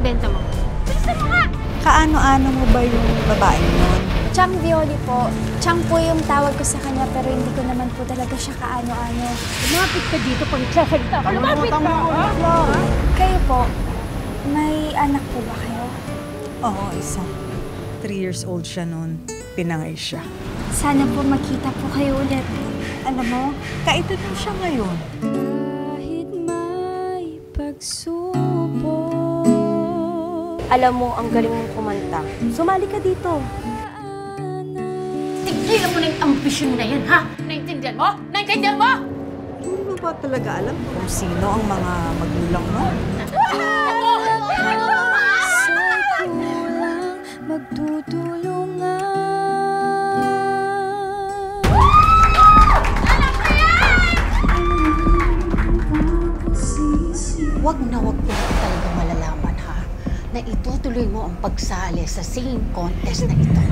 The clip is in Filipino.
benta mo? Bilisan mo nga! Kaano-ano mo ba yung babaeng nun? Chang Violi po. Chang po yung tawag ko sa kanya pero hindi ko naman po talaga siya kaano-ano. Lumapit ka dito pag nagsasalita ka. Lumapit ka! Kayo po, may anak po ba kayo? Oo, isa. 3 years old siya noon. Pinangay siya. Sana po makita po kayo ulit. Alam mo, kaedad mo siya ngayon. Kahit may pagsubok. Alam mo, ang galing mong kumanta. Sumali ka dito. Tigilan mo na yung ambisyon na yan, ha? Naintindihan mo? Naintindihan mo? Hindi mo ba talaga alam kung sino ang mga magulang mo? Sa'y kulang magtutulungan. Wag na wag ko talaga malalaman, ha? Na itutuloy mo ang pagsali sa singing contest na ito.